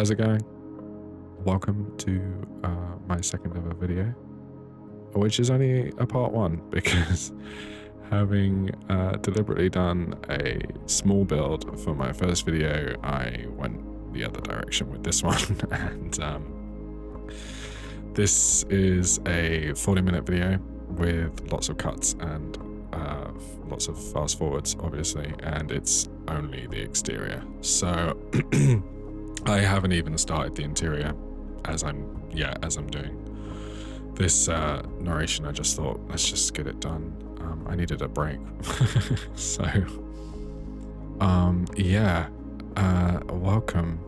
how's it going? Welcome to my second ever video, which is only a part one because having deliberately done a small build for my first video, I went the other direction with this one. And this is a 40-minute video with lots of cuts and lots of fast forwards, obviously, and it's only the exterior. So I haven't even started the interior as I'm doing this narration. I just thought, let's just get it done. I needed a break. So welcome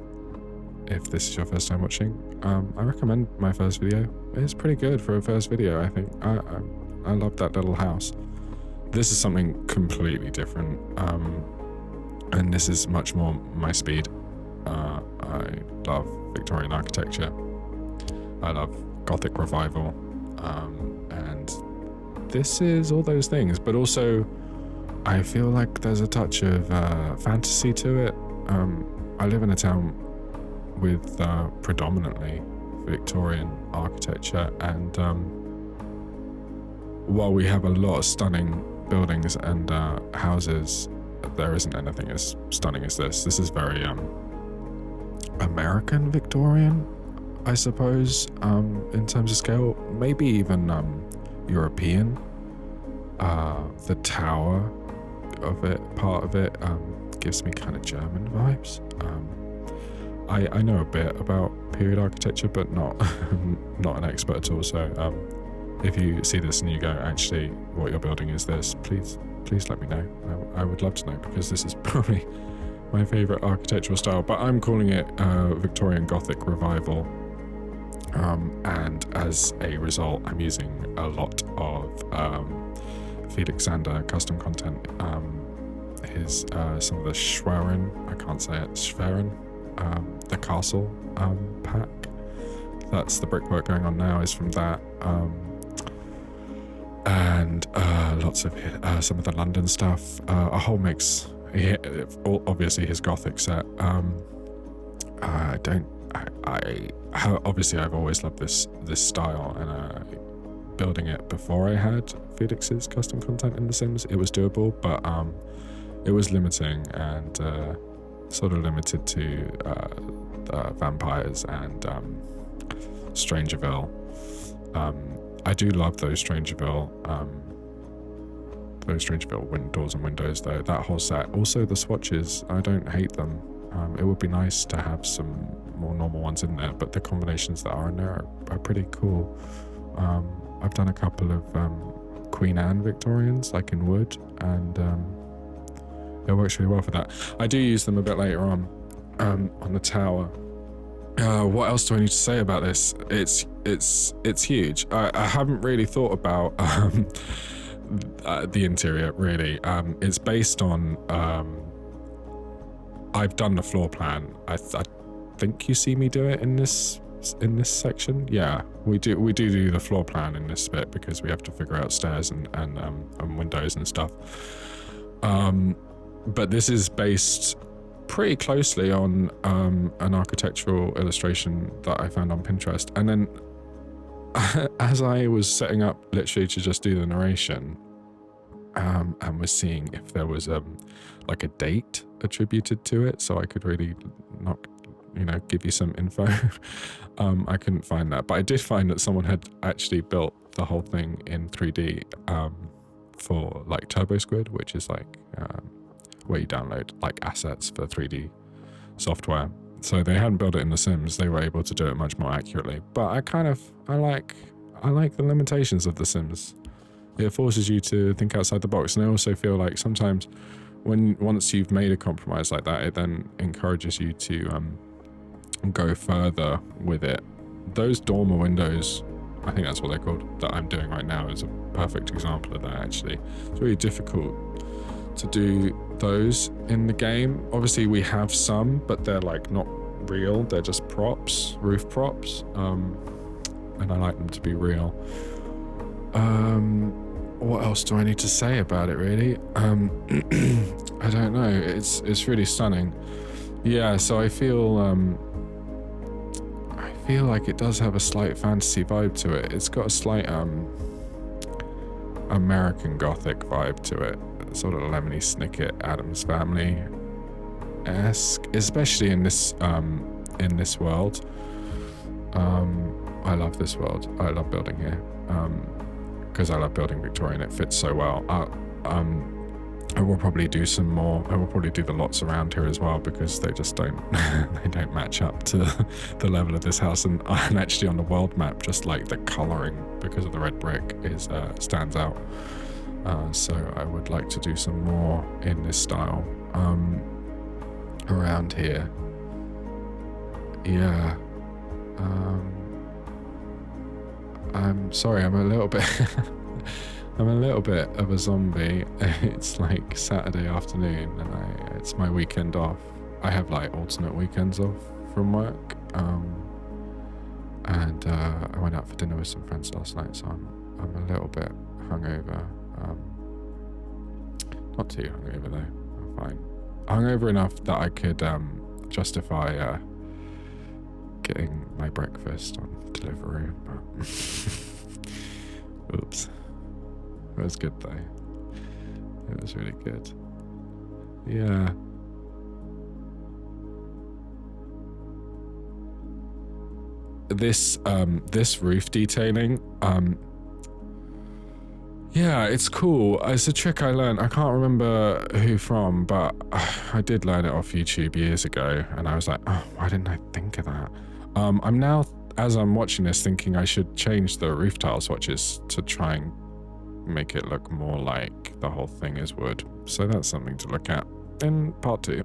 if this is your first time watching. I recommend my first video. It's pretty good for a first video, I think. I love that little house. This is something completely different, and this is much more my speed. I love Victorian architecture. I love Gothic revival, and this is all those things, but also I feel like there's a touch of fantasy to it. I live in a town with predominantly Victorian architecture, and while we have a lot of stunning buildings and houses, there isn't anything as stunning as this. This is very American Victorian, I suppose, in terms of scale, maybe even European. The tower of it, part of it, gives me kind of German vibes. I know a bit about period architecture, but not not an expert at all. So if you see this and you go, actually, what you're building is this, please let me know. I would love to know, because this is probably my favorite architectural style, but I'm calling it Victorian Gothic revival. And as a result, I'm using a lot of Felix Zander custom content. His some of the Schwerin, I can't say it, Schwerin, the castle pack. That's the brickwork going on now, is from that. And lots of some of the London stuff, a whole mix. Obviously his Gothic set. Obviously I've always loved this style, and building it before I had Felix's custom content in The Sims, it was doable, but it was limiting, and sort of limited to vampires and Strangerville. I do love those Strangerville doors and windows, though. That whole set. Also the swatches, I don't hate them. It would be nice to have some more normal ones in there, but the combinations that are in there are pretty cool. I've done a couple of Queen Anne Victorians, like in wood, and it works really well for that. I do use them a bit later on the tower. What else do I need to say about this? It's huge. I haven't really thought about the interior, really. It's based on I've done the floor plan. I think you see me do it in this section. Yeah, we do the floor plan in this bit, because we have to figure out stairs and windows and stuff. But this is based pretty closely on an architectural illustration that I found on Pinterest. And then as I was setting up literally to just do the narration, and was seeing if there was like a date attributed to it, so I could really not, give you some info. I couldn't find that, but I did find that someone had actually built the whole thing in 3D for like TurboSquid, which is like where you download like assets for 3D software. So they hadn't built it in The Sims. They were able to do it much more accurately. But I like the limitations of The Sims. It forces you to think outside the box, and I also feel like sometimes once you've made a compromise like that, it then encourages you to go further with it. Those dormer windows, I think that's what they're called, that I'm doing right now, is a perfect example of that. Actually, it's really difficult to do those in the game. Obviously we have some, but they're like not real, they're just props, roof props, and I like them to be real. What else do I need to say about it, really? I don't know, it's really stunning. Yeah, so I feel feel like it does have a slight fantasy vibe to it. It's got a slight American Gothic vibe to it, sort of Lemony Snicket, Addams Family-esque, especially in this world. I love this world. I love building here because I love building Victorian. It fits so well. I will probably do some more. I will probably do the lots around here as well because they just don't they don't match up to the level of this house. And actually on the world map, just like the colouring because of the red brick is stands out. So I would like to do some more in this style around here. Yeah. I'm sorry, I'm a little bit of a zombie. It's like Saturday afternoon and it's my weekend off. I have like alternate weekends off from work. And I went out for dinner with some friends last night, so I'm a little bit hungover. Not too hungover though, I'm fine. Hungover enough that I could justify getting my breakfast on Deliveroo. Oops. It was good though. It was really good. Yeah. This roof detailing, yeah, it's cool. It's a trick I learned. I can't remember who from, but I did learn it off YouTube years ago, and I was like, oh, why didn't I think of that? I'm now, as I'm watching this, thinking I should change the roof tile swatches to try and make it look more like the whole thing is wood. So that's something to look at in part 2.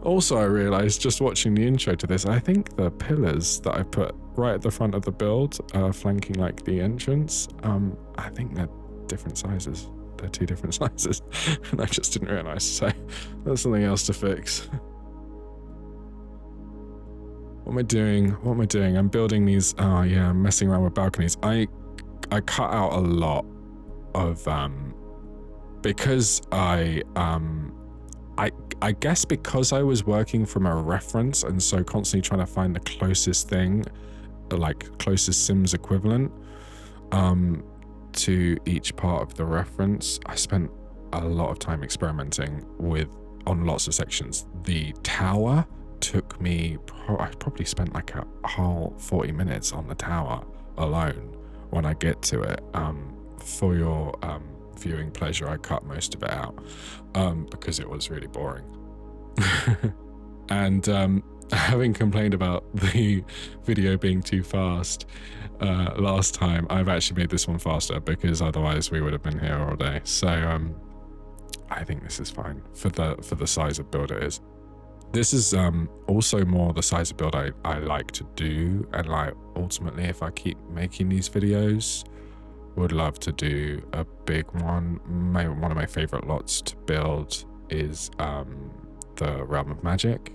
Also, I realized just watching the intro to this, I think the pillars that I put right at the front of the build, flanking like the entrance, I think they're different sizes. They're 2 different sizes, and I just didn't realize. So that's something else to fix. What am I doing? I'm building these. Oh yeah, I'm messing around with balconies. I cut out a lot of because I guess because I was working from a reference and so constantly trying to find the closest thing, like closest Sims equivalent to each part of the reference. I spent a lot of time experimenting on lots of sections. The tower took me, I probably spent like a whole 40 minutes on the tower alone. When I get to it, for your viewing pleasure, I cut most of it out because it was really boring. And having complained about the video being too fast last time, I've actually made this one faster because otherwise we would have been here all day. So I think this is fine for the size of build it is. This is also more the size of build I like to do, and like ultimately if I keep making these videos, would love to do a big one. One of my favorite lots to build is the Realm of Magic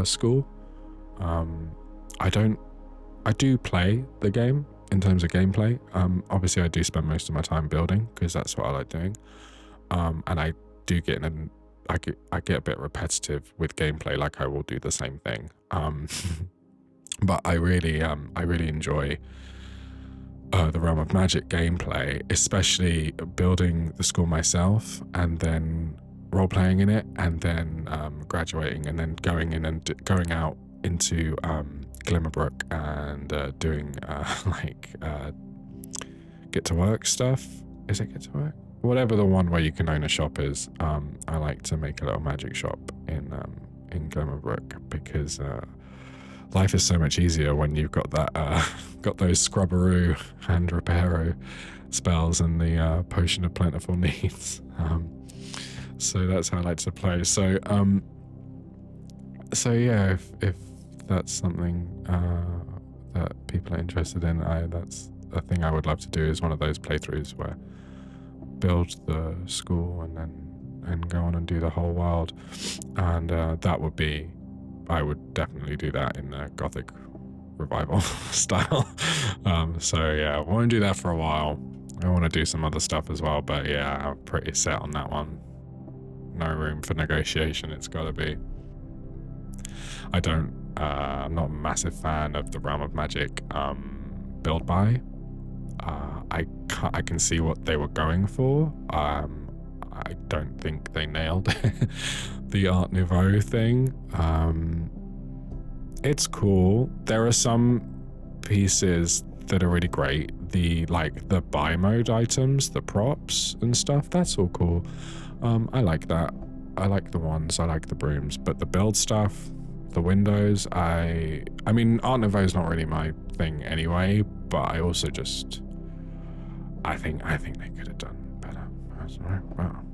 school. I do play the game in terms of gameplay. Obviously I do spend most of my time building because that's what I like doing. And I do get I get a bit repetitive with gameplay, like I will do the same thing. But I really enjoy the Realm of Magic gameplay, especially building the school myself and then role-playing in it, and then graduating and then going in and going out into Glimmerbrook and doing get to work stuff. Is it get to work? Whatever the one where you can own a shop is. I like to make a little magic shop in Glimmerbrook because life is so much easier when you've got that got those Scrubberoo and Reparo spells and the Potion of Plentiful Needs. So that's how I like to play. So yeah, if that's something that people are interested in, that's a thing I would love to do, is one of those playthroughs where build the school and go on and do the whole world. And that would be, I would definitely do that in the Gothic revival style. So yeah, I won't do that for a while. I want to do some other stuff as well, but yeah, I'm pretty set on that one. No room for negotiation, it's got to be. I don't I'm not a massive fan of the Realm of Magic build by. I can see what they were going for. I don't think they nailed the Art Nouveau thing. It's cool. There are some pieces that are really great. The buy mode items, the props and stuff, that's all cool. I like that. I like the wands, I like the brooms, but the build stuff, the windows, I mean, Art Nouveau is not really my thing anyway, but I also just, I think they could have done better. Well,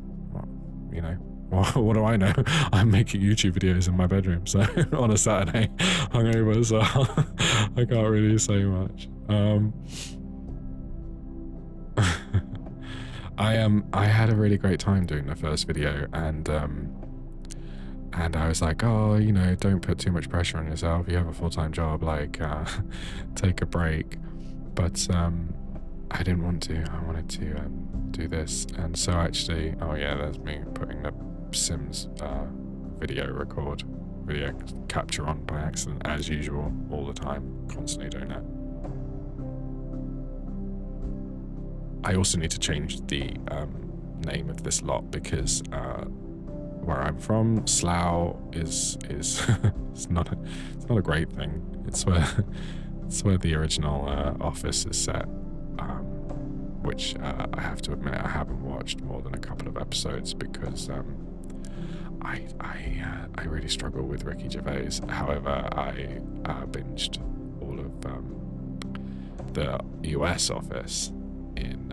you know, what do I know? I'm making YouTube videos in my bedroom, so on a Saturday, hungover, so I can't really say much. I had a really great time doing the first video, and I was like, oh, you know, don't put too much pressure on yourself. You have a full-time job, like, take a break. But I didn't want to. I wanted to do this, and so actually, oh yeah, there's me putting the Sims video capture on by accident, as usual, all the time, constantly doing that. I also need to change the name of this lot because where I'm from, Slough is it's not a great thing. It's where the original office is set, which I have to admit I haven't watched more than a couple of episodes because I really struggle with Ricky Gervais. However, I binged all of the US office in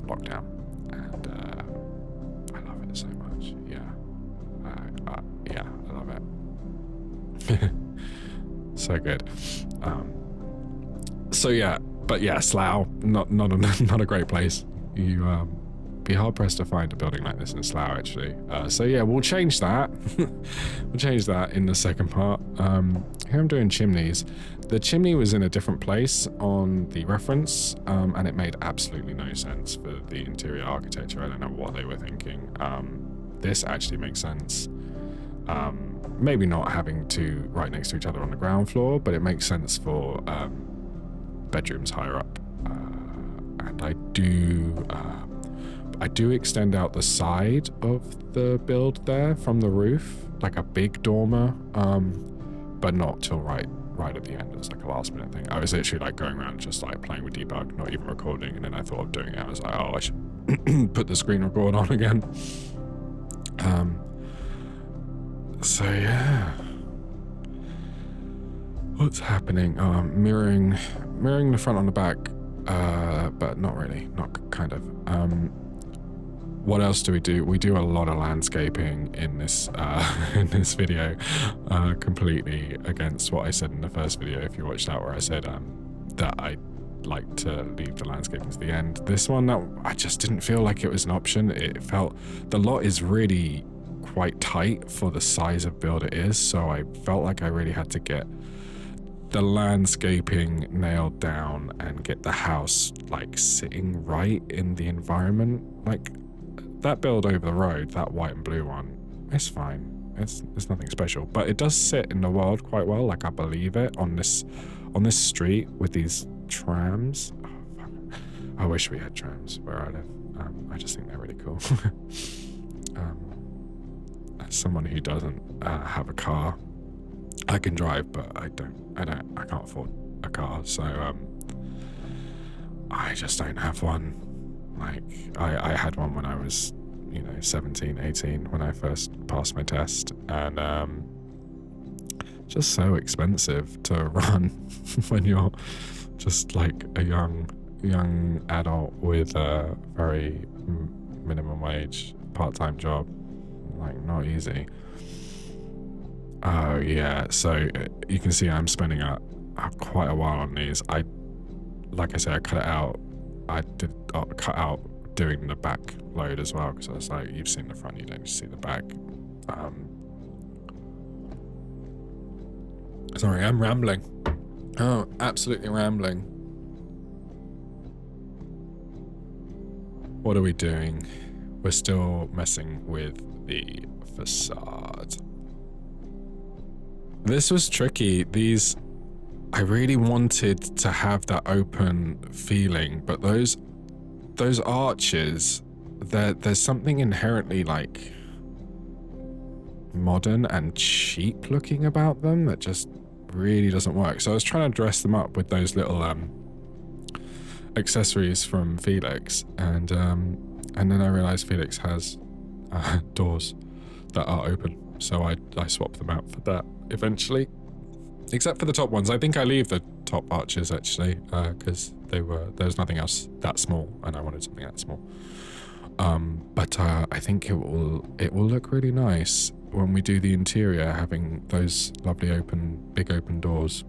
lockdown, and I love it so much. I love it. So good. But yeah, Slough, not a great place. You be hard pressed to find a building like this in Slough, actually. So yeah, we'll change that. We'll change that in the second part. Here I'm doing chimneys. The chimney was in a different place on the reference, and it made absolutely no sense for the interior architecture. I don't know what they were thinking. This actually makes sense. Maybe not having two right next to each other on the ground floor, but it makes sense for bedrooms higher up. And I do extend out the side of the build there from the roof, like a big dormer, but not till right at the end. It's like a last minute thing. I was literally like going around just like playing with debug, not even recording, and then I thought of doing it. I was like, oh, I should put the screen record on again. So yeah, what's happening? Mirroring the front on the back, but not really, not kind of. What else do? We do a lot of landscaping in this video, completely against what I said in the first video. If you watched that, where I said that I like to leave the landscaping to the end. This one, that I just didn't feel like it was an option. It felt the lot is really quite tight for the size of build it is, so I felt like I really had to get the landscaping nailed down and get the house like sitting right in the environment. Like that build over the road, that white and blue one, it's fine. It's nothing special, but it does sit in the world quite well. Like I believe it on this street with these trams. Oh, fuck. I wish we had trams where I live. I just think they're really cool. As someone who doesn't have a car, I can drive, but I can't afford a car, so I just don't have one. Like I had one when I was 17, 18 when I first passed my test, and just so expensive to run when you're just like a young adult with a very minimum wage part-time job. Like, not easy. Oh yeah, so you can see I'm spending quite a while on these. Like I said, I cut it out. I did cut out doing the back load as well, because I was like, you've seen the front, you don't see the back. Sorry, I'm rambling. Oh, absolutely rambling. What are we doing? We're still messing with the facade. This was tricky. I really wanted to have that open feeling, but those arches, there's something inherently like modern and cheap looking about them that just really doesn't work. So I was trying to dress them up with those little accessories from Felix, and then I realized Felix has doors that are open, so I swapped them out for that eventually, except for the top ones. I think I leave the top arches actually, because there was nothing else that small, and I wanted something that small. But I think it will look really nice when we do the interior, having those lovely big open doors.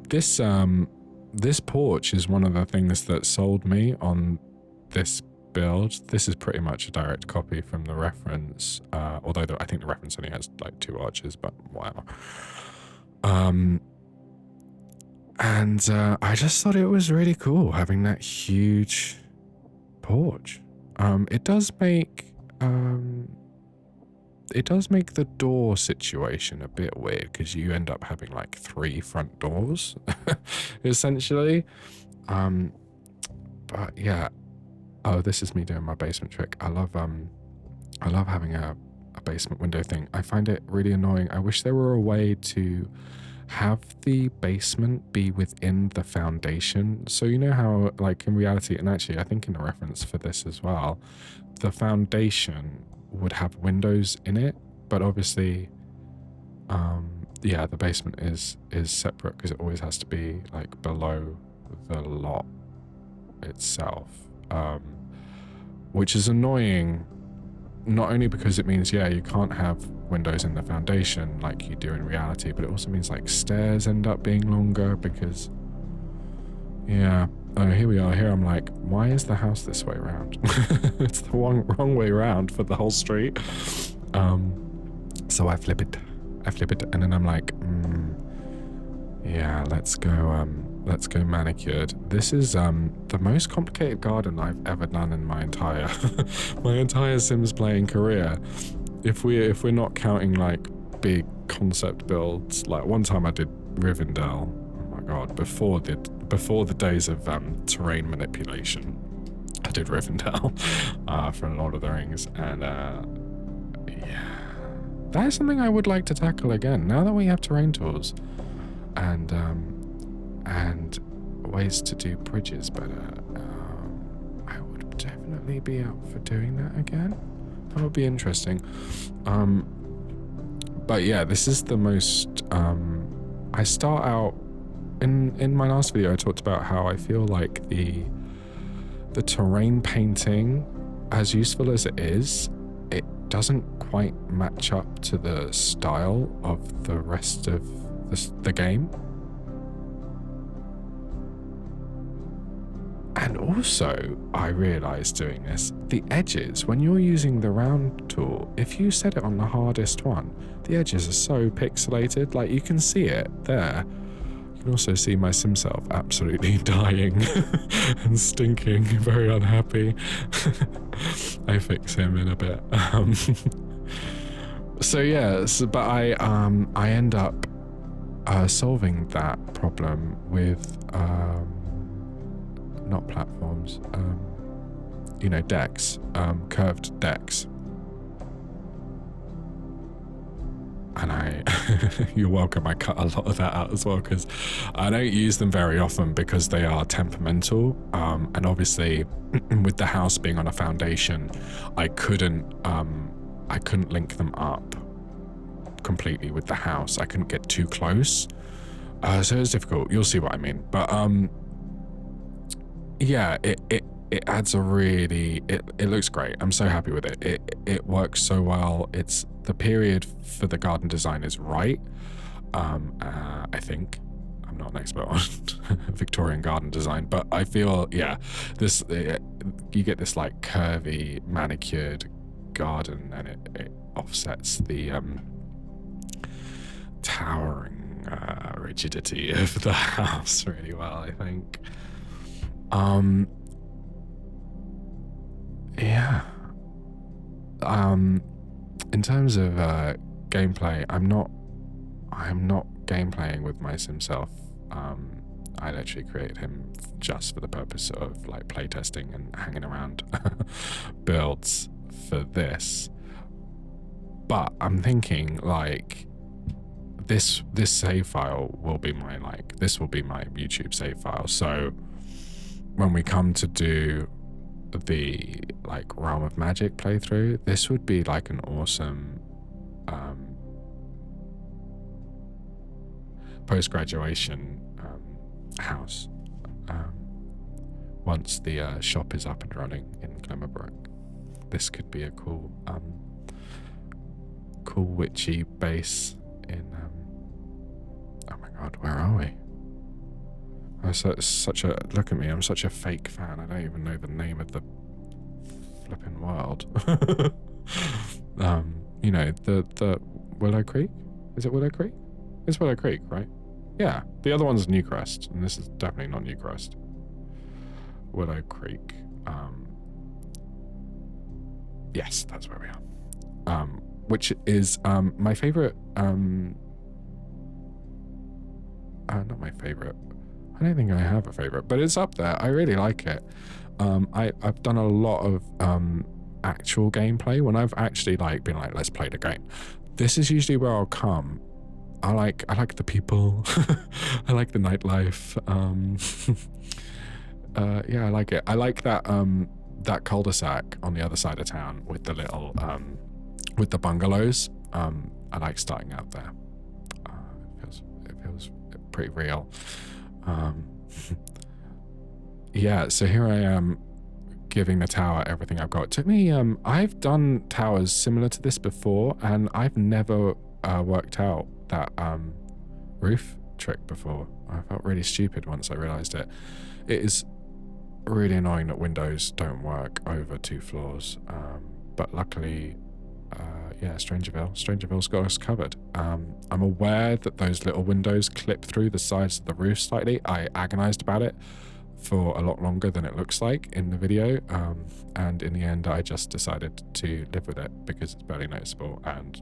This porch is one of the things that sold me on this build. This is pretty much a direct copy from the reference, although I think the reference only has like 2 arches, but whatever. And I just thought it was really cool having that huge porch. It does make the door situation a bit weird, because you end up having like 3 front doors essentially. But yeah. Oh, this is me doing my basement trick. I love having a basement window thing. I find it really annoying. I wish there were a way to have the basement be within the foundation. So you know how, like, in reality, and actually I think in the reference for this as well, the foundation would have windows in it, but obviously yeah, the basement is separate, because it always has to be like below the lot itself, which is annoying, not only because it means, yeah, you can't have windows in the foundation like you do in reality, but it also means like stairs end up being longer, because yeah. Oh, here we are. Here I'm like, why is the house this way around? It's the wrong way around for the whole street. So I flip it, and then I'm like, yeah, let's go manicured. This is the most complicated garden I've ever done in my entire Sims playing career. If we're not counting like big concept builds, like one time I did Rivendell. Oh my god, before the days of terrain manipulation, I did Rivendell for Lord of the Rings, and yeah, that is something I would like to tackle again now that we have terrain tools and ways to do bridges better. I would definitely be up for doing that again. That would be interesting. But yeah, this is the most I start out in my last video. I talked about how I feel like the terrain painting, as useful as it is, it doesn't quite match up to the style of the rest of the game. And also, I realised doing this, the edges, when you're using the round tool, if you set it on the hardest one, the edges are so pixelated, like you can see it there. You can also see my sim self absolutely dying and stinking, very unhappy. I fix him in a bit. So yeah, but I end up solving that problem with not platforms, you know, decks, curved decks. And you're welcome, I cut a lot of that out as well, because I don't use them very often because they are temperamental, and obviously with the house being on a foundation, I couldn't link them up completely with the house. I couldn't get too close, so it was difficult. You'll see what I mean. But yeah, it adds a really, it looks great. I'm so happy with it. It works so well. It's the period for the garden design is right. I think I'm not an expert on Victorian garden design, but I feel, yeah, this you get this like curvy manicured garden, and it offsets the towering rigidity of the house really well, I think. Yeah. In terms of gameplay, I'm not gameplaying with my sim self. I literally created him just for the purpose of like playtesting and hanging around builds for this. But I'm thinking like this save file will be my this will be my YouTube save file. So when we come to do the like Realm of Magic playthrough, this would be like an awesome post-graduation house once the shop is up and running in Glimmerbrook. This could be a cool witchy base in oh my god, where are we? Such a look at me, I'm such a fake fan, I don't even know the name of the flipping world. You know, the Willow Creek? Is it Willow Creek? It's Willow Creek, right? Yeah, the other one's Newcrest, and this is definitely not Newcrest. Willow Creek. Yes, that's where we are. Which is my favorite. Not my favorite. I don't think I have a favorite, but it's up there. I really like it. I've done a lot of actual gameplay when I've actually like been like, let's play the game. This is usually where I'll come. I like the people. I like the nightlife. Yeah, I like it. I like that cul-de-sac on the other side of town with the little with the bungalows. I like starting out there. It feels pretty real. Yeah, so here I am giving the tower everything I've got. It took me I've done towers similar to this before, and I've never worked out that roof trick before. I felt really stupid once I realized it. It is really annoying that windows don't work over 2 floors, but luckily yeah, Strangerville's got us covered. I'm aware that those little windows clip through the sides of the roof slightly. I agonized about it for a lot longer than it looks like in the video, and in the end I just decided to live with it because it's barely noticeable, and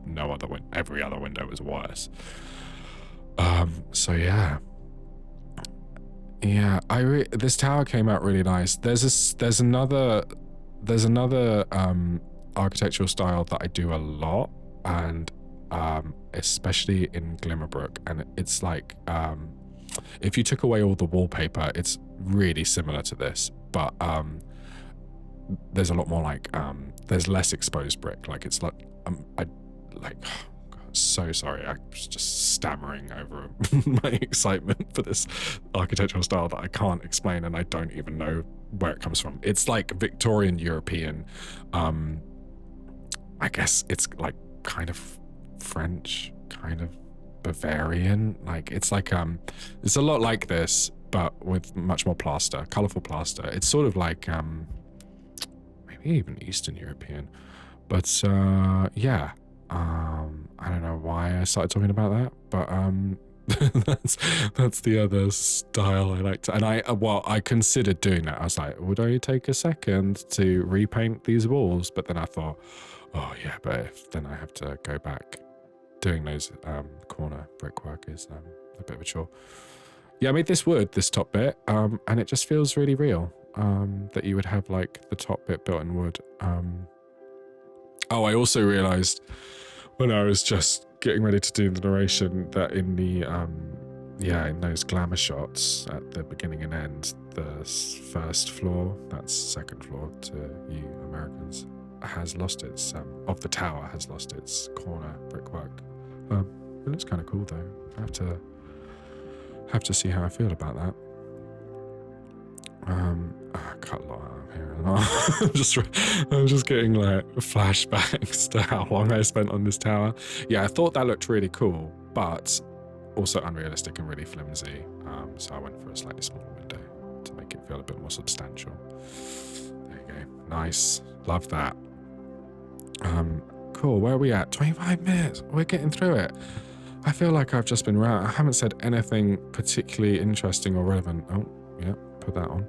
every other window was worse. So yeah, this tower came out really nice. There's another architectural style that I do a lot, and especially in Glimmerbrook, and it's like if you took away all the wallpaper, it's really similar to this, but there's a lot more like there's less exposed brick. Like it's like so sorry, I was just stammering over my excitement for this architectural style that I can't explain, and I don't even know where it comes from. It's like Victorian European, I guess it's like kind of French, kind of Bavarian. Like it's like it's a lot like this, but with much more plaster, colorful plaster. It's sort of like maybe even Eastern European, but yeah. I don't know why I started talking about that, but that's the other style I like to, and I considered doing that. I was like, would I take a second to repaint these walls? But then I thought, oh yeah, but then I have to go back. Doing those corner brickwork is a bit of a chore. Yeah, I made this wood, this top bit, and it just feels really real, that you would have like the top bit built in wood. Oh, I also realized when I was just getting ready to do the narration that in the in those glamour shots at the beginning and end, the first floor, that's second floor to you Americans, has lost its of the tower has lost its corner brickwork. It looks kind of cool though. I have to see how I feel about that. I cut a lot out of here. I'm just getting like flashbacks to how long I spent on this tower. Yeah, I thought that looked really cool, but also unrealistic and really flimsy. So I went for a slightly smaller window to make it feel a bit more substantial. There you go. Nice. Love that. Cool. Where are we at? 25 minutes. We're getting through it. I feel like I've just been around. I haven't said anything particularly interesting or relevant. Oh, yeah, put that on.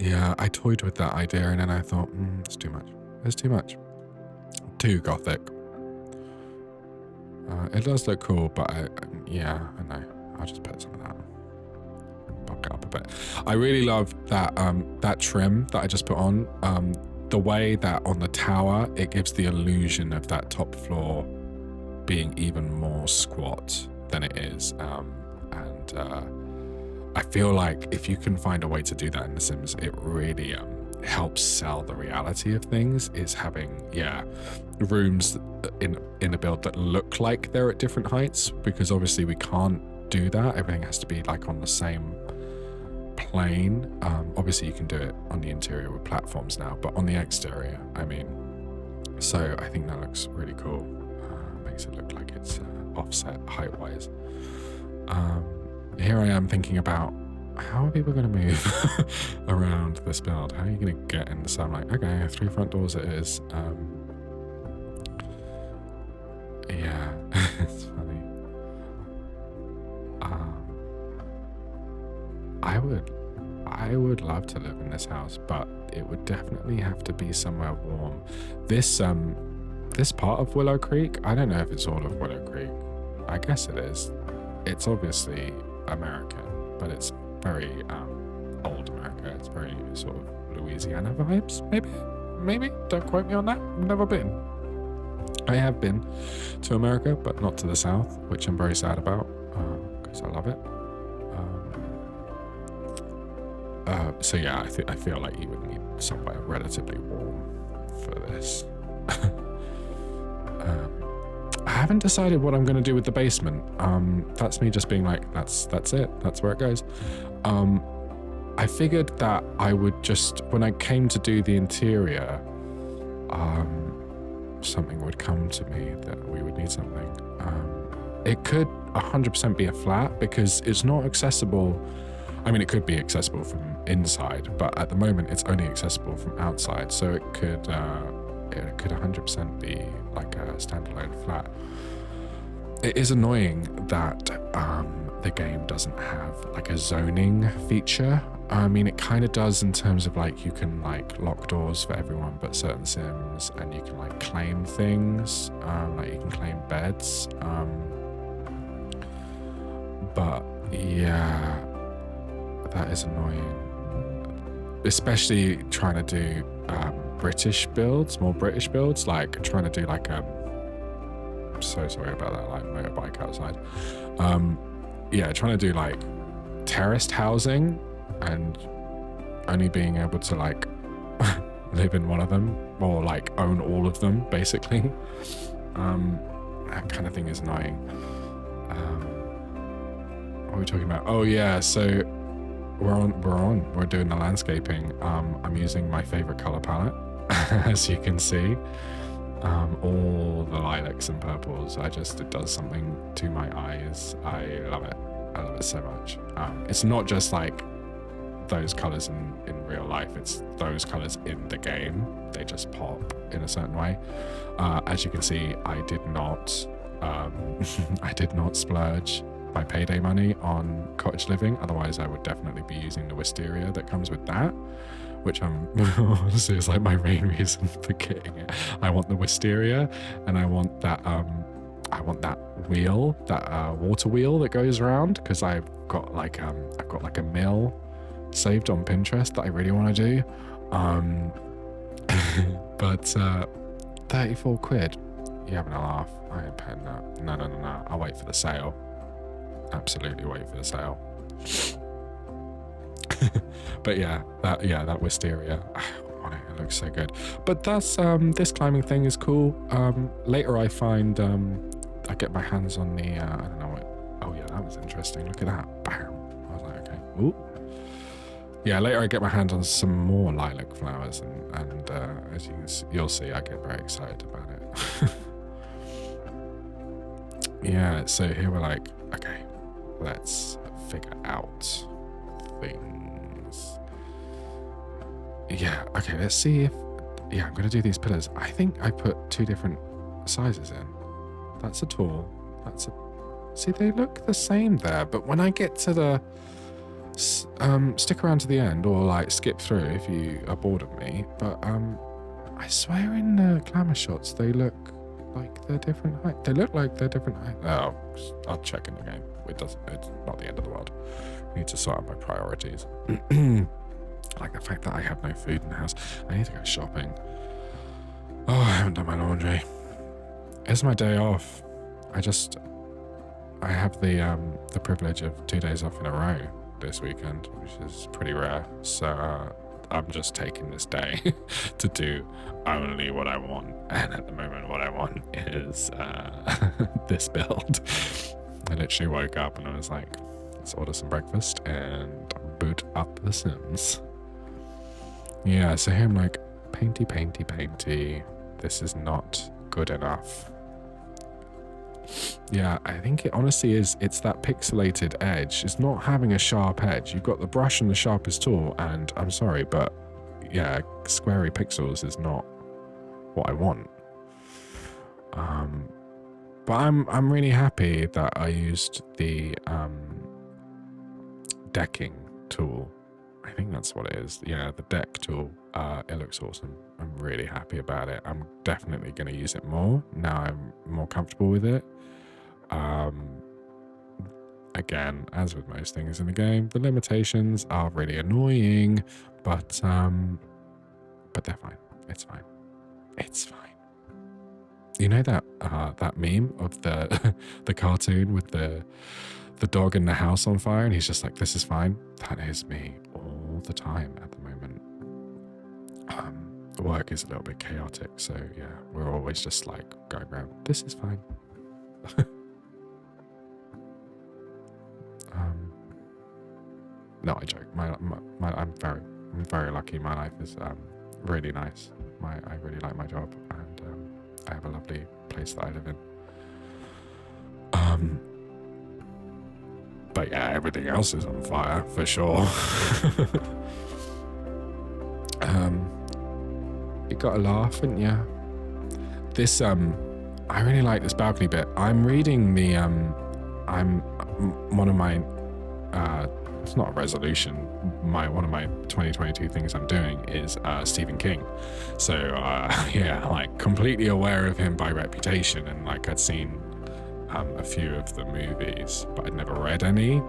Yeah, I toyed with that idea and then I thought, it's too much. It's too much. Too Gothic. It does look cool, but I know. I'll just put some of that. Bulk it up a bit. I really love that that trim that I just put on. The way that on the tower, it gives the illusion of that top floor being even more squat than it is. And I feel like if you can find a way to do that in The Sims, it really helps sell the reality of things, is having, rooms in a build that look like they're at different heights, because obviously we can't do that. Everything has to be like on the same plane. Obviously you can do it on the interior with platforms now, but on the exterior, I mean, so I think that looks really cool. Makes it look like it's offset height-wise. Here I am thinking about, how are people going to move around this build? How are you going to get in? So I'm like, okay, 3 front doors it is. Yeah, it's funny. I would love to live in this house, but it would definitely have to be somewhere warm. This part of Willow Creek, I don't know if it's all of Willow Creek. I guess it is. It's obviously American, but it's very old America. It's very sort of Louisiana vibes, maybe. Don't quote me on that. I've never been. I have been to America, but not to the South, which I'm very sad about, because I love it. So yeah, I feel like you would need somewhere relatively warm for this. I haven't decided what I'm going to do with the basement. That's me just being like, that's it. That's where it goes. I figured that I would just, when I came to do the interior, something would come to me that we would need something. It could 100% be a flat, because it's not accessible. I mean, it could be accessible from inside, but at the moment it's only accessible from outside. So it could 100% be like a standalone flat. It is annoying that the game doesn't have like a zoning feature. I mean, it kind of does in terms of like you can like lock doors for everyone but certain Sims, and you can like claim things, like you can claim beds. But yeah, that is annoying. Especially trying to do British builds, more British builds, like trying to do like so sorry about that, like motorbike outside. Yeah, trying to do like terraced housing and only being able to like live in one of them, or like own all of them basically. That kind of thing is annoying. What are we talking about? Oh yeah, so we're doing the landscaping. I'm using my favorite color palette, as you can see. All the lilacs and purples. It does something to my eyes. I love it. I love it so much. It's not just like those colors in real life, it's those colors in the game. They just pop in a certain way. As you can see, I did not splurge my payday money on cottage living. Otherwise I would definitely be using the wisteria that comes with that, which honestly is like my main reason for getting it. I want the wisteria, and I want that wheel, that water wheel that goes around, because I've got like a mill saved on Pinterest that I really want to do. But 34 quid. You having a laugh? I ain't paying that. No. I'll wait for the sale. Absolutely wait for the sale. But yeah, that wisteria, it looks so good. But that's this climbing thing is cool. Later I find I get my hands on the I don't know what. Oh yeah, that was interesting. Look at that. Bam. I was like, okay. Ooh. Yeah, later I get my hands on some more lilac flowers, and as you'll see, I get very excited about it. Yeah, so here we're like, okay, let's figure out things. Yeah, okay, let's see if... Yeah, I'm going to do these pillars. I think I put 2 different sizes in. That's a tall. That's a... See, they look the same there, but when I get to the stick around to the end or like skip through if you are bored of me. But I swear in the glamour shots they look like they're different height. They look like they're different height. Oh, I'll check in the game. It's not the end of the world. I need to sort out my priorities. Like the fact that I have no food in the house. I need to go shopping. Oh, I haven't done my laundry. It's my day off. I have the privilege of 2 days off in a row this weekend, which is pretty rare. So I'm just taking this day to do only what I want. And at the moment, what I want is this build. I literally woke up and I was like, let's order some breakfast and boot up The Sims. Yeah, so here I'm like, painty. This is not good enough. Yeah, I think it honestly is. It's that pixelated edge. It's not having a sharp edge. You've got the brush and the sharpest tool, and I'm sorry, but yeah, squarey pixels is not what I want. But I'm really happy that I used the decking tool. I think that's what it is. Yeah, the deck tool. It looks awesome. I'm really happy about it. I'm definitely going to use it more now I'm more comfortable with it. Again, as with most things in the game, the limitations are really annoying, but they're fine. It's fine. It's fine. You know that meme of the cartoon with the dog in the house on fire, and he's just like, "This is fine." That is me all the time at the moment. Work is a little bit chaotic, so yeah, we're always just like going around. This is fine. No, I joke. I'm very lucky. My life is really nice. I really like my job, and I have a lovely place that I live in. But yeah, everything else is on fire for sure. You got a laugh, didn't you? This I really like this balcony bit. I'm reading the one of my it's not a resolution. One of my 2022 things I'm doing is Stephen King. So yeah, like completely aware of him by reputation, and like I'd seen a few of the movies, but I'd never read any.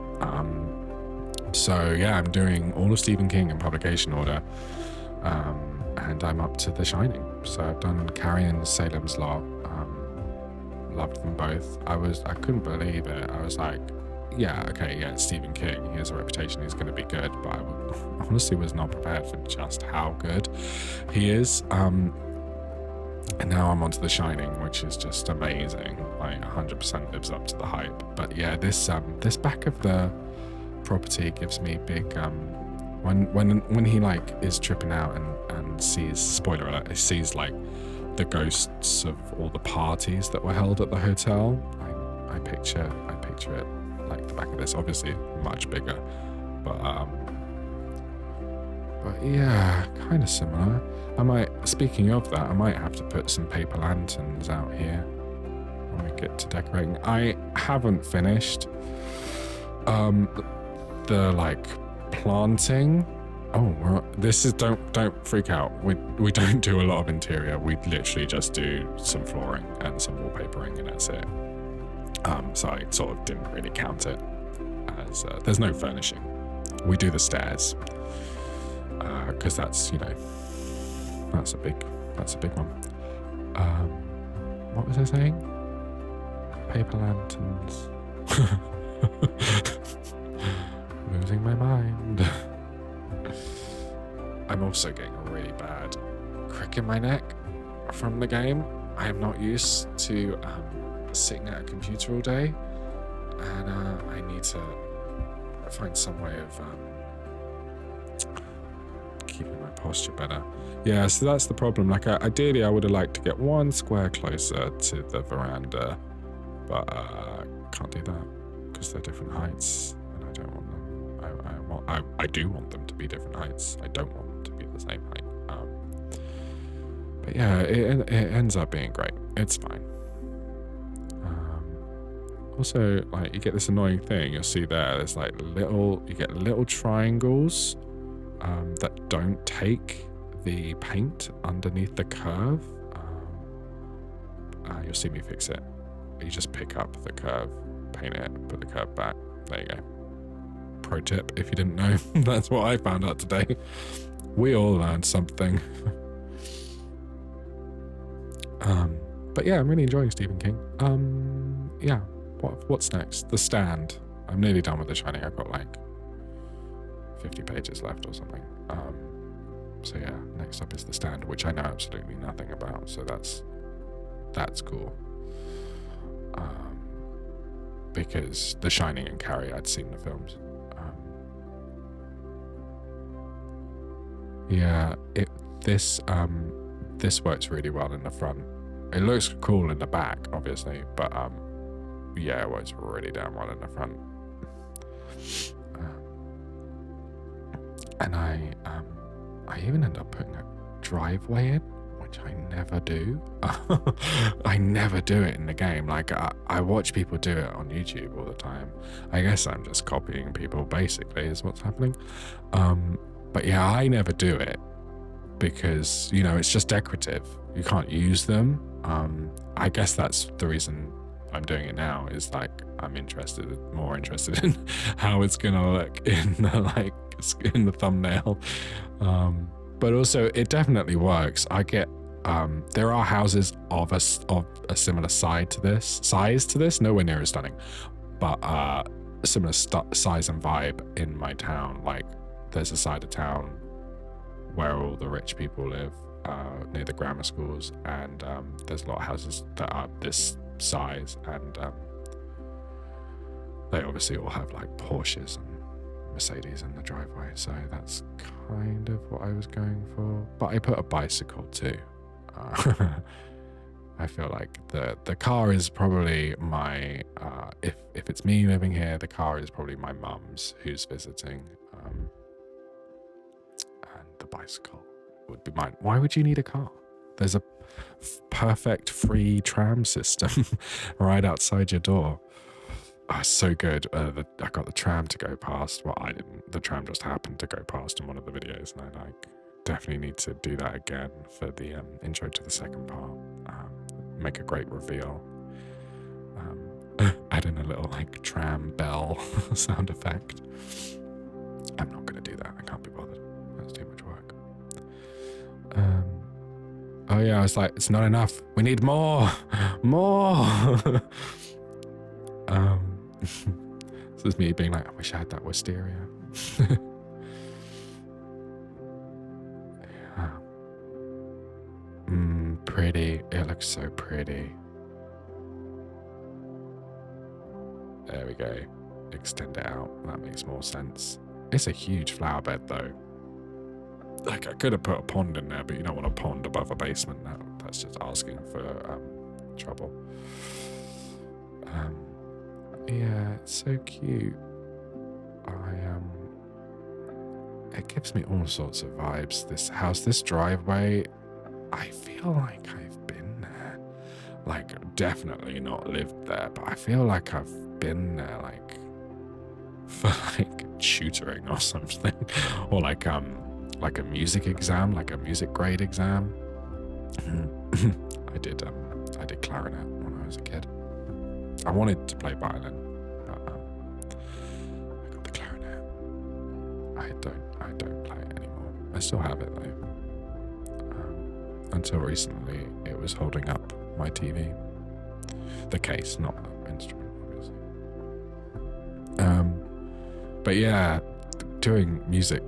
So yeah, I'm doing all of Stephen King in publication order, and I'm up to The Shining. So I've done Carrie and Salem's Lot. Loved them both. I couldn't believe it. I was like, yeah, okay, yeah, it's Stephen King. He has a reputation. He's going to be good, but I honestly was not prepared for just how good he is. And now I'm onto The Shining, which is just amazing. Like 100% lives up to the hype. But yeah, this back of the property gives me big when he like is tripping out and sees, spoiler alert, he sees like the ghosts of all the parties that were held at the hotel. I picture it like the back of this, obviously much bigger, but yeah, kind of similar. Speaking of that, I might have to put some paper lanterns out here when we get to decorating. I haven't finished the like planting. Oh, this is don't freak out. We don't do a lot of interior. We literally just do some flooring and some wallpapering, and that's it. So I sort of didn't really count it as there's no furnishing. We do the stairs because that's, you know, that's a big one. What was I saying? Paper lanterns. Losing my mind. I'm also getting a really bad crick in my neck from the game. I am not used to sitting at a computer all day, and I need to find some way of keeping my posture better. Yeah, so that's the problem. Like, ideally I would have liked to get one square closer to the veranda, but can't do that because they're different heights, and I don't want them. I do want them to be different heights. I don't want them to be the same height. But yeah, it ends up being great. It's fine. Also, like, you get this annoying thing. You'll see there's like you get little triangles that don't take the paint underneath the curve. You'll see me fix it. You just pick up the curve, paint it, put the curve back. There you go. Pro tip, if you didn't know. That's what I found out today. We all learned something. But yeah, I'm really enjoying Stephen King. Yeah, what's next? The Stand. I'm nearly done with The Shining. I've got like 50 pages left or something. So yeah, next up is The Stand, which I know absolutely nothing about. So that's cool. Because The Shining and Carrie, I'd seen the films. Yeah, this works really well in the front. It looks cool in the back, obviously, but yeah, it works really damn well in the front. And I even end up putting a driveway in, which I never do. I never do it in the game. Like, I watch people do it on YouTube all the time. I guess I'm just copying people, basically, is what's happening. But yeah, I never do it because, you know, it's just decorative. You can't use them. I guess that's the reason I'm doing it now, is like I'm more interested in how it's gonna look in the thumbnail. But also it definitely works. I get there are houses of a similar size to this, nowhere near as stunning, but a similar size and vibe in my town. Like, there's a side of town where all the rich people live, near the grammar schools, and there's a lot of houses that are this size, and they obviously all have like Porsches and Mercedes in the driveway, so that's kind of what I was going for. But I put a bicycle too. I feel like the car is probably my if it's me living here, the car is probably my mum's who's visiting, and the bicycle would be mine. Why would you need a car? There's a perfect free tram system right outside your door. Oh, so good. I got the tram to go past. Well, I didn't. The tram just happened to go past in one of the videos, and I definitely need to do that again for the intro to the second part. Make a great reveal. Add in a little like tram bell sound effect. I'm not going to do that. I can't be bothered. That's too much work. Oh yeah, I was like, it's not enough. We need more. This is me being like, I wish I had that wisteria. Yeah. Pretty. It looks so pretty. There we go. Extend it out. That makes more sense. It's a huge flower bed though. Like, I could have put a pond in there, but you don't want a pond above a basement. That's just asking for trouble. Yeah, it's so cute. It gives me all sorts of vibes. This house, this driveway, I feel like I've been there. Like, definitely not lived there, but I feel like I've been there, like, for like tutoring or something, or like a music exam, like a music grade exam. I did clarinet when I was a kid. I wanted to play violin, but I got the clarinet. I don't play it anymore. I still have it though. Until recently, it was holding up my TV. The case, not the instrument, obviously. But yeah, doing music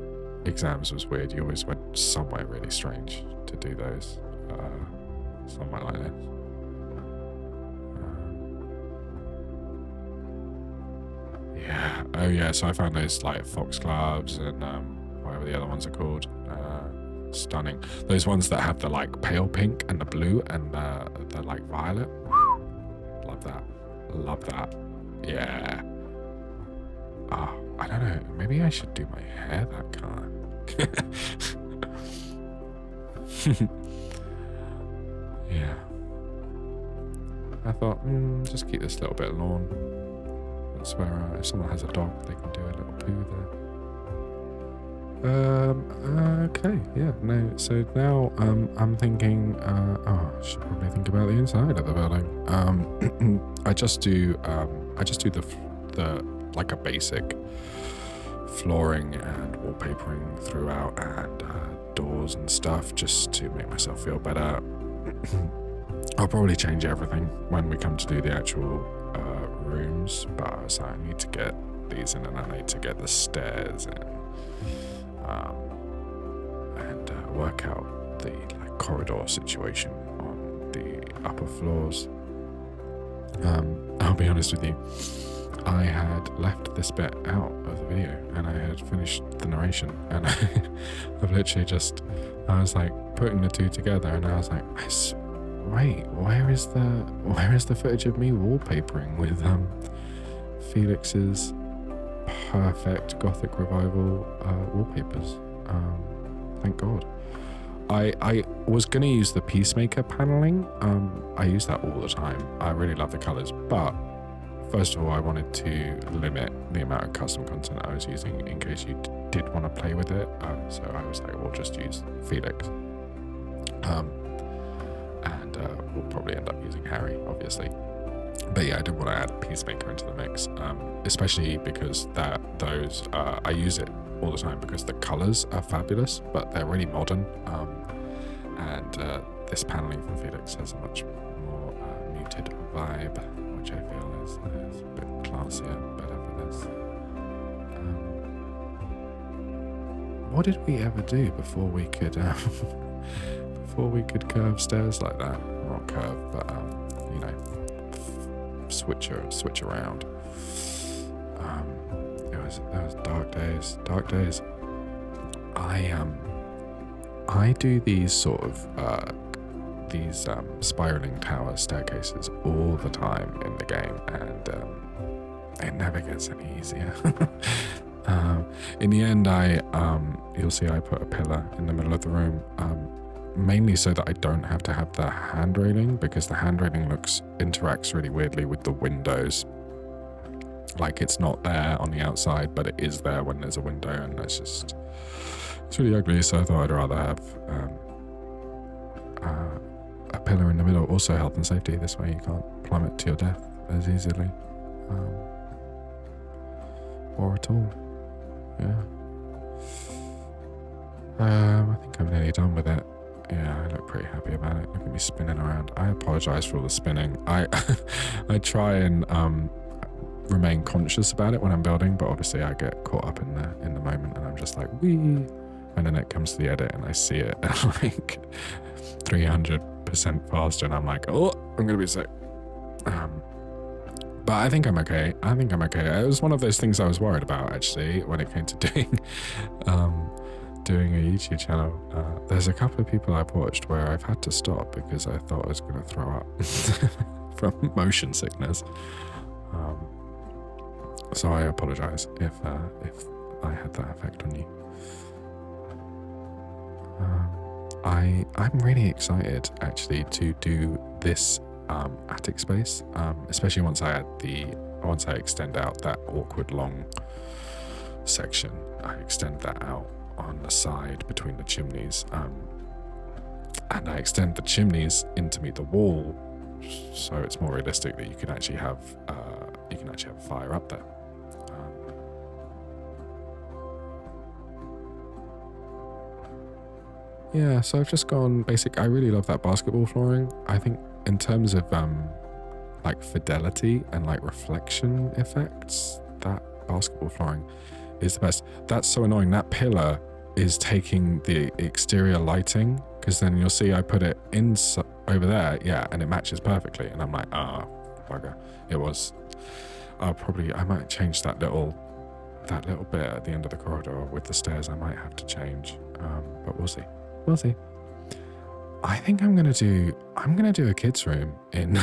exams was weird. You always went somewhere really strange to do those. Somewhere like this. Yeah. Oh yeah. So I found those like foxgloves and whatever the other ones are called. Stunning. Those ones that have the like pale pink and the blue and the like violet. Love that. Love that. Yeah. Oh, I don't know. Maybe I should do my hair that color. Yeah. I thought, just keep this little bit of lawn. That's where if someone has a dog, they can do a little poo there. Okay, yeah, no, so now I'm thinking, I should probably think about the inside of the building. I just do the like a basic flooring and wallpapering throughout, and doors and stuff, just to make myself feel better. I'll probably change everything when we come to do the actual rooms, but so I need to get these in, and I need to get the stairs in, and work out the corridor situation on the upper floors. I'll be honest with you, I had left this bit out of the video, and I had finished the narration, and I've literally I was like putting the two together, and I was like, wait, where is the footage of me wallpapering with Felix's perfect Gothic revival wallpapers? Thank God. I was going to use the Peacemaker paneling. I use that all the time. I really love the colors, but first of all, I wanted to limit the amount of custom content I was using in case you did want to play with it. So I was like, we'll just use Felix. And we'll probably end up using Harry, obviously. But yeah, I did want to add a Peacemaker into the mix, especially because I use it all the time because the colors are fabulous, but they're really modern. And this paneling from Felix has a much more muted vibe, which I feel is a bit classier, better for this. What did we ever do before we could curve stairs like that? Not curve, but switch around. It was dark days. I do these sort of spiraling tower staircases all the time in the game, and it never gets any easier. In the end, you'll see I put a pillar in the middle of the room, mainly so that I don't have to have the hand railing, because the hand railing interacts really weirdly with the windows. Like, it's not there on the outside, but it is there when there's a window, and it's really ugly. So I thought I'd rather have a pillar in the middle. Also, health and safety. This way you can't plummet to your death as easily, or at all. Yeah. I think I'm nearly done with it. Yeah, I look pretty happy about it. Look at me spinning around. I apologize for all the spinning. I try and remain conscious about it when I'm building, but obviously I get caught up in the moment, and I'm just like, wee, and then it comes to the edit and I see it at like 300% faster, and I'm like, oh, I'm gonna be sick. But I think I'm okay. It was one of those things I was worried about, actually, when it came to doing a YouTube channel. There's a couple of people I've watched where I've had to stop because I thought I was going to throw up from motion sickness. So I apologize if I had that effect on you. I'm really excited, actually, to do this attic space, especially once I extend out that awkward long section. I extend that out on the side between the chimneys, and I extend the chimneys in to meet the wall, so it's more realistic that you can actually have fire up there. Yeah, so I've just gone basic. I really love that basketball flooring. I think in terms of like fidelity and like reflection effects, that basketball flooring is the best. That's so annoying. That pillar is taking the exterior lighting, because then you'll see I put it in over there, yeah, and it matches perfectly. And I'm like, bugger. It was. I might change that little bit at the end of the corridor with the stairs. I might have to change, but we'll see. We'll see. I think I'm gonna do a kids room in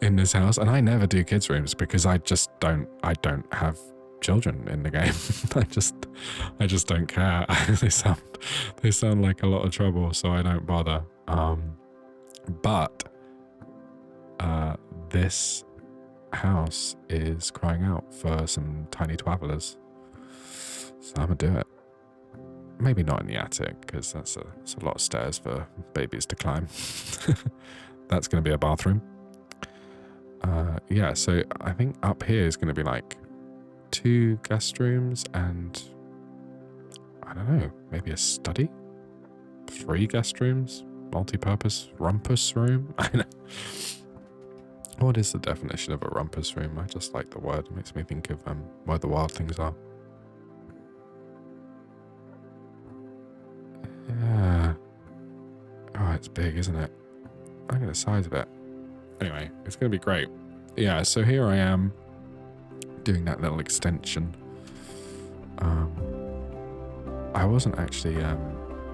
in this house, and I never do kids rooms because I don't have children in the game. I just don't care. they sound like a lot of trouble, so I don't bother. But this house is crying out for some tiny travelers. So I'm gonna do it. Maybe not in the attic, because that's a lot of stairs for babies to climb. That's gonna be a bathroom. Yeah, so I think up here is gonna be like 2 guest rooms and I don't know, maybe a study? 3 guest rooms? Multi-purpose rumpus room? I know. What is the definition of a rumpus room? I just like the word. It makes me think of where the wild things are. Yeah. Oh, it's big, isn't it? Look at the size of it. Anyway, it's going to be great. Yeah, so here I am doing that little extension. I wasn't actually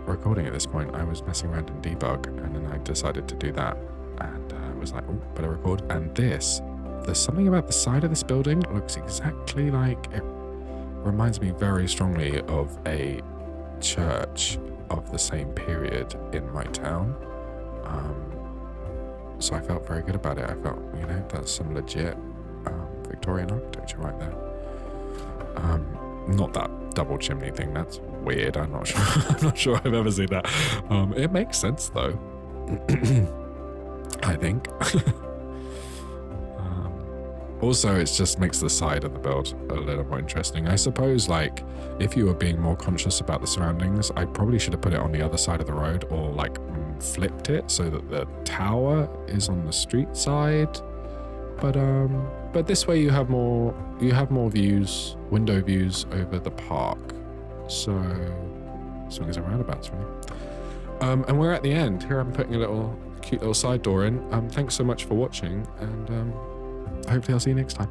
recording at this point. I was messing around in debug, and then I decided to do that. And I was like, oh, better record. And there's something about the side of this building that looks exactly like, it reminds me very strongly of a church of the same period in my town. So I felt very good about it. I felt, that's some legit Victorian architecture right there. Not that double chimney thing. That's weird. I'm not sure. I'm not sure I've ever seen that. It makes sense though. I think. Also, it just makes the side of the build a little more interesting. I suppose, like, if you were being more conscious about the surroundings, I probably should have put it on the other side of the road, or like flipped it so that the tower is on the street side. But this way you have more views, window views over the park. So swings and roundabouts, really. And we're at the end. Here I'm putting a cute little side door in. Thanks so much for watching, and hopefully I'll see you next time.